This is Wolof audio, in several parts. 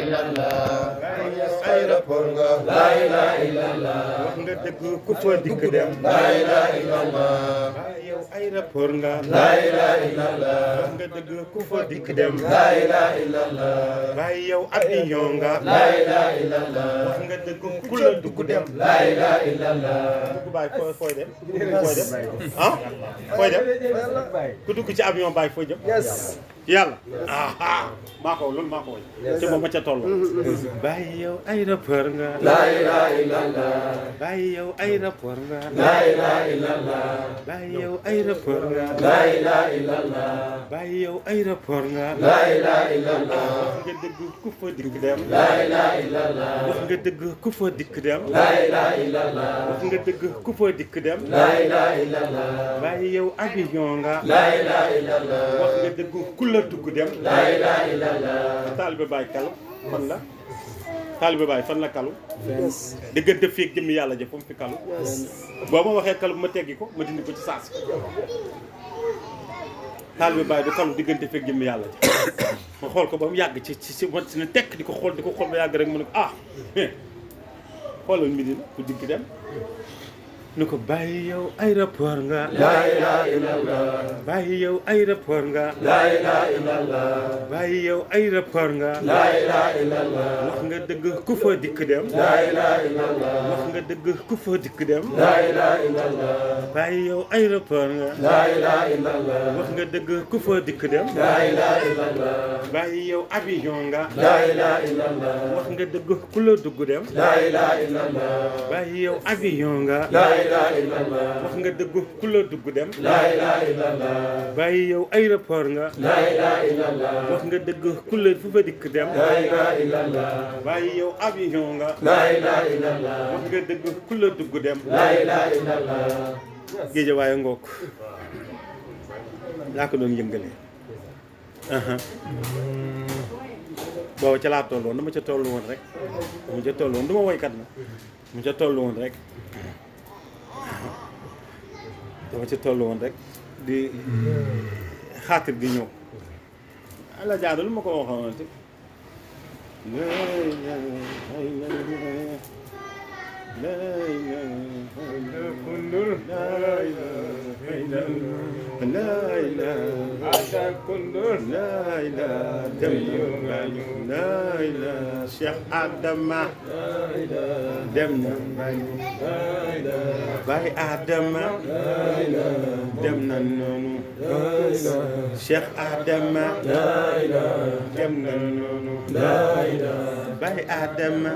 illallah aéroport nga la ilaha illallah wax nga dëgg ku fa dikk dem la ilaha illallah yow aéroport nga la ilaha illallah wax nga dëgg ku fa dikk dem la ilaha illallah waaye yow avion nga la ilaha illallah wax nga dëgg ku la dugg dem la ilaha illallah dugg baay fooy dem fooy dem ah fooy dem ku dugg ci avion baay fooy jëm yàlla maa ko loolu maa ko woy te moom ma ca toll bàyyi yow aéroport nga la ilaha illallah bàyyi yow aéroport nga la ilaha illallah bàyyi yow aéroport nga la ilaha illallah bàyyi yow aéroport nga la ilaha illallah wax nga dëgg ku fa dikk dem la ilaha illallah wax nga dëgg ku fa dikk dem la ilaha illallah wax nga dëgg ku fa dikk dem la ilaha illallah bàyyi yow avion nga la ilaha illallah wax nga dëgg ku la dugg dem la ilaha illallah taalibe baay kalu fan la taalibe baay fan la kalu diggante fii ak jëmmi yàlla ja fu mu fi kalu boo ma waxee kalu ma teggi ko ma dindi ko ci saasi taalibe baay du kalu diggante fii ak jëmmi yàlla ja ma xool ko ba mu yàgg ci ma si ne tekk di ko xool ba yàgg rek mu ne ko xoolal mi dina ku digg dem ni ko bàyyi yow aéroport nga la ilaha illallah bàyyi yow aéroport nga la ilaha illallah bàyyi yow aéroport nga la ilaha illallah wax nga dëgg ku fa dikk dem la ilaha illallah wax nga dëgg ku fa dikk dem la ilaha illallah bàyyi yow aéroport nga la ilaha illallah wax nga dëgg ku fa dikk dem la ilaha illallah bàyyi yow avion nga la ilaha illallah wax nga dëgg ku la dugg dem la ilaha illallah bàyyi yow avion nga wax nga dëgg ku la dugg dem la ilaha illallah bàyyi yow aéroport nga la ilaha illallah wax nga dëgg ku la fu fa dikk dem la ilaha illallah bàyyi yow avion nga la ilaha illallah wax nga dëgg ku la dugg dem la ilaha illallah géej waaye ngook laa ko doon yëngale boobu ca laa toll woon dama ca toll woon rek dama ca toll woon du ma woykat na dama ca toll woon rek dama ci toll woon rek di xaatir gi ñëw ala jaadu lu ma ko waxoon te Cheikh Adama dem na Baye Adama dem na noonu Cheikh Adama dem na noonu Baye Adama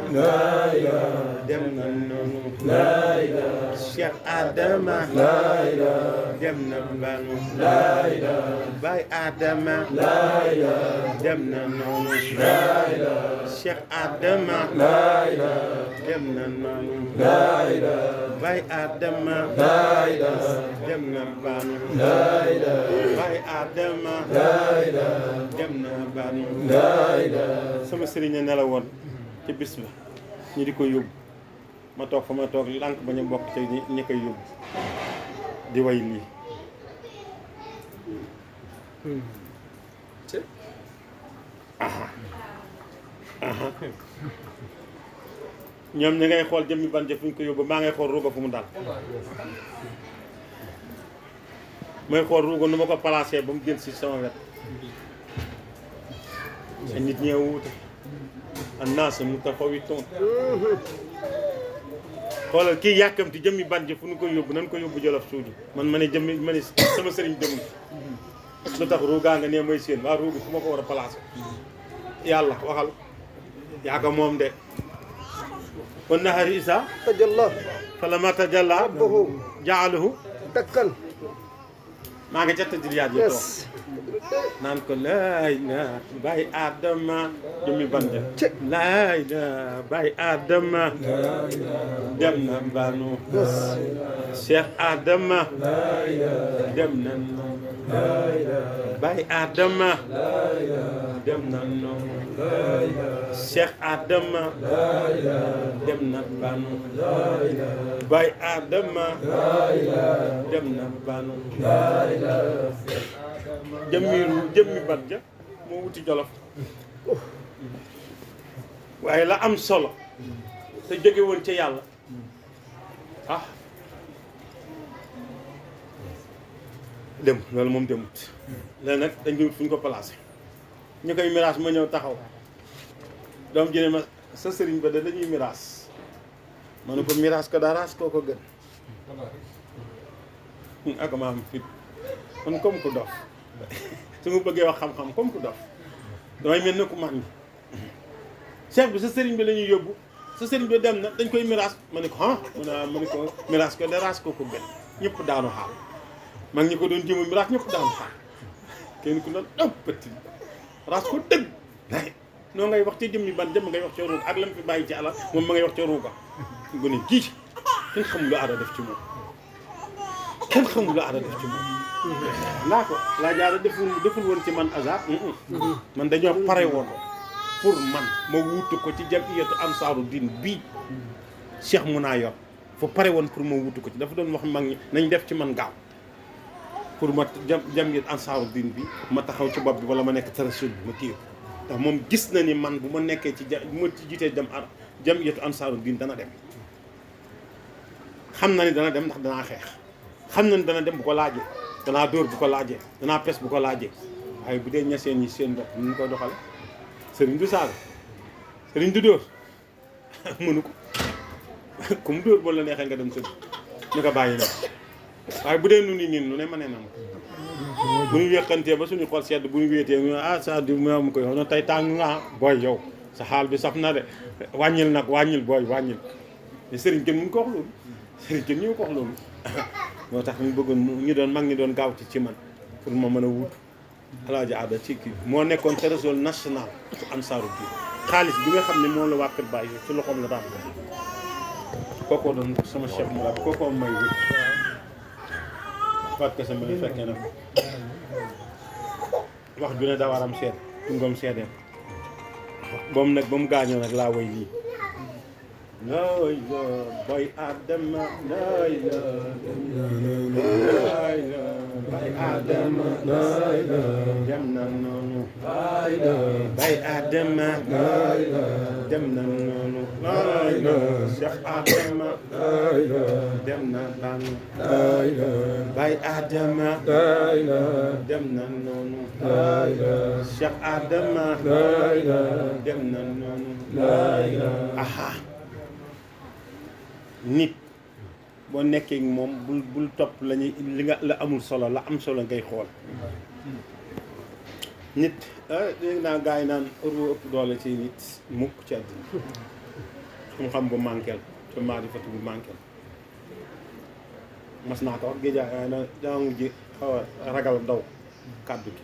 dem na noonu Cheikh Adama dem na banu Baye Adama dem na noonu Cheikh Adama dem na noonu Baye Adama dem na banu Baye Adama dem na banu sama sëriñ ne la woon ci bis ba ñu di ko yóbbu ma toog fa ma toog lànk ba ñu bokk ci ñi koy yóbbu di way lii ñoom ñi ngay xool jëmmi ban jëf fu ñu ko yóbbu maa ngay xool ruuga fu mu dal mooy xool ruuga nu ma ko placé ba mu gën si sama wet sa nit ñee wuute annaas mutafawwitun xoolal kii yàkkamti jëmmi ban jëf fu ñu ko yóbbu nan ko yóbbu Jolof Suuji man ma ne jëmmi ma ne sama sëriñ jëmm lu tax ruugaa nga nee mooy seen waa ruugi fu ma ko war a placé yàlla waxal yaa ko moom de wan nahari isa tajalla falamma tajalla ja'alahu dakkan maa ngi ca tajriyaat yi toog naan ko laay la Baye Adama jëmmi bande laay la Baye Adama dem na mbanu Cheikh Adama dem na Baye Adama dem na noonu Cheikh Adama dem na banu Baye Adama dem na banu jëmmi ban ja moo wuti Jolof waaye la am solo te jóge woon ca yàlla ah dem loolu moom demut léegi nag dañ koy wut fu ñu ko placé ñu koy miraas ma ñëw taxaw doom jëne ma sa sëriñ ba da dañuy miraas ma ne ko miraas ko daraas koo ko gën ak ma am fit man comme ku dof su ma bëggee wax xam-xam comme ku dof damay mel ne ku man cheikh bi sa sëriñ bi la ñuy yóbbu sa sëriñ bi dem na dañ koy miraas ma ne ko ah ma ne ko miraas ko daraas koo ko gën ñëpp daanu xaal mag ñi ko doon jéem a miraas ñëpp daanu xaal kenn ku doon ëppati raas ko dëgg noo ngay wax ci jëmmi ban jëm ngay wax ca ruuga ak lam fi bàyyi ci alal moom ma ngay wax ca ruuga gone gii kenn xamul lu aada def ci moom kenn xamul lu aada def ci moom laa ko laa jaara deful woon ci man hasard man dañoo pare woon pour man ma wuutu ko ci jamiyatu ansaaru diin bii Cheikh Mouna yor fa pare woon pour ma wuutu ko ci dafa doon wax mag ñi nañ def ci man gaaw pour ma jamiyatu ansaaru diin bi ma taxaw ci bopp bi wala ma nekk tarasul bi ma téye ndax moom gis na ni man bu ma nekkee ci bu ma ci jiitee jamiyatu ansaaru diin dana dem xam na ni dana dem ndax danaa xeex xam na ni dana dem bu ko laajee danaa dóor bu ko laajee danaa pes bu ko laajee waaye bu dee ñaseen ñi seen bopp nu ñu koy doxale sëriñ du saaga sëriñ du dóor mënu ko ku mu dóor boo la neexee nga dem sëriñ ñu ko bàyyi na waaye bu dee nu ni niin nu ne ma ne nam bu ñu wéqantee ba suñu xol sedd bu ñu wéetee ñu sa di mu koy wax na tey tàng nga booy yow sa xaal bi saf na de wàññil nag wàññil booy wàññil te sëriñ kenn mu ko wax loolu sëriñ kenn ñu ko wax loolu moo tax ñu bëggoon ñu doon mag ñi doon gaaw ci man pour ma mën a wut alaaji aada ci kii moo nekkoon trésor national ci ansaaru bi xaalis bi nga xam ne moom la waa kër Baye ci loxoom la daan kookoo doon sama chef mu la kookoo may wut fat que sama fekkee nag wax ju ne daa waram seet tungoom seedeem boobu nag ba mu gaañoo nag laa way lii looy la boy Adama looy la bay Adama looy la dem na noonu bay Adama looy la dem na noonu looy la Cheikh Adama looy la dem na ban bay Adama looy la dem na noonu looy la Cheikh Adama looy la dem na noonu looy la aha nit boo nekkee moom bul topp lañuy li nga la amul solo la am solo ngay xool nit léegi naa gars yi naan euro ëpp doole ci nit mukk ci àddina xam-xam bu manqué te maarifatu bu manqué mas naa ko wax géej na dama mujj xaw a ragal daw kàddu gi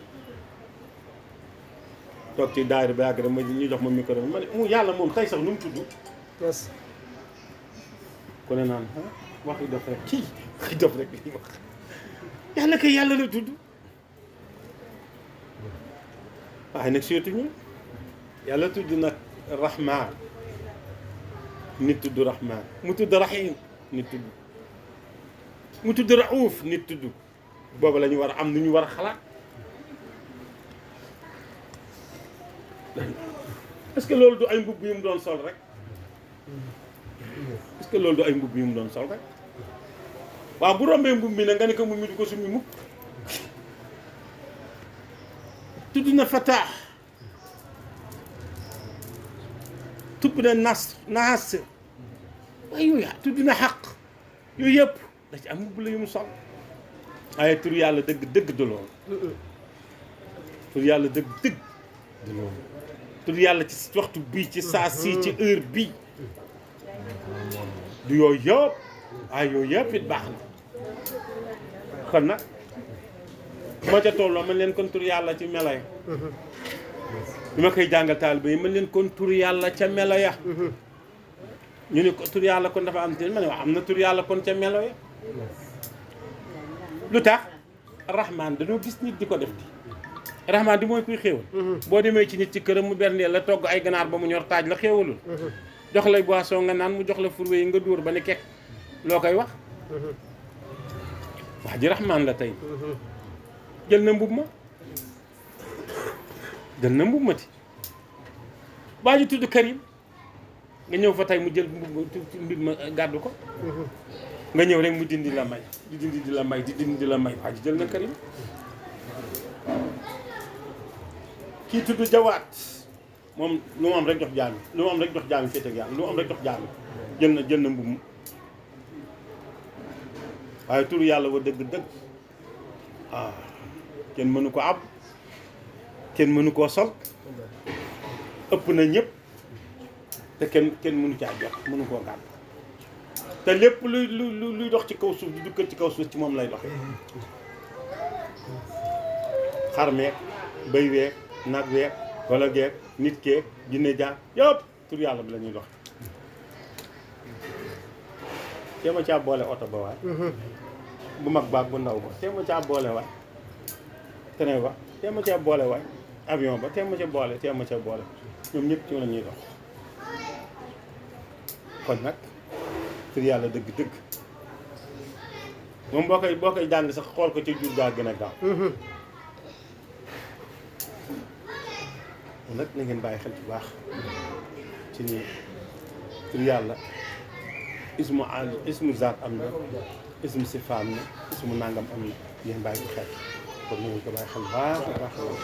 toog ci daayira ba yàgg rek ma ñu jox ma micro bi ma ne mu yàlla moom tey sax nu mu tudd ku ne naan wax yi def rek kii wax yi def rek li wax yàlla kay yàlla la tudd waaye nag surtout ñu yàlla tudd nag rahman nit tudd rahman mu tudd rahim nit tudd mu tudd raouf nit tudd boobu la ñu war a am nu ñu war a xalaat est-ce que loolu du ay mbubb yu mu doon sol rek est-ce que loolu du ay mbubb yu mu doon sol rek waaw bu rombee mbubb mi nag nga ne ko mbubb mi du ko summi mukk tudd na fatah tudd na naas waaye yooyu tudd na xaq yooyu yëpp da ci am mbubb la yu mu sol waaye tur yàlla dëgg dëgg du loolu tur yàlla dëgg dëgg du loolu tur yàlla ci waxtu bii ci saa si ci heure bii du yooyu yëpp waaye yooyu yëpp it baax na kon nag moo ca tolloo man leen kon tur yàlla ci melo ya bi ma koy jàngal taalibe yi man leen kon tur yàlla ca melo ya ñu ne ko tur yàlla kon dafa am te ma ne wax am na tur yàlla kon ca melo ya lu tax rahman dañoo gis nit di ko def di rahman di mooy kuy xéewal boo demee ci nit ci këram mu berndeel la togg ay ganaar ba mu ñor taaj la xéewalul jox lay boisson nga naan mu jox la furwe yi nga dóor ba ni kekk loo koy wax wax ji rahman la tey jël na mbub ma jël na mbub ma ti waa ji tudd karim nga ñëw fa tey mu jël mbir ma gàddu ko nga ñëw rek mu dindi la may di dindi di la may di dindi di la may waa ji jël na Karim kii tudd jawaat moom lu mu am rek jox jaami lu mu am rek jox jaami féete ak yàlla lu mu am rek jox jaami jël na mbubb waaye turu yàlla wa dëgg-dëgg kenn mënu ko ab kenn mënu koo sol ëpp na ñëpp te kenn mënu caa jot mënu koo gàtt te lépp luy dox ci kaw suuf di dukkat ci kaw suuf ci moom lay dox xar meek bëy week nag week wala geek nit keek jinne jaar yëpp tur yàlla bi la ñuy dox teema caa boole oto ba waay bu mag baag bu ndaw ba teema caa boole waay train ba teema caa boole waay avion ba teema ca boole ñoom ñëpp ci la ñuy dox kon nag tur yàlla dëgg-dëgg moom boo koy jàng sax xool ko ca jur gaa gën a gaaw nag na ngeen bàyyi xel bu baax ci ni tur yàlla ismu zaat am na ismu sifa am na ismu nangam am na ngeen bàyyi ko xel kon ñu ngi ko bàyyi xel baax a baax a baax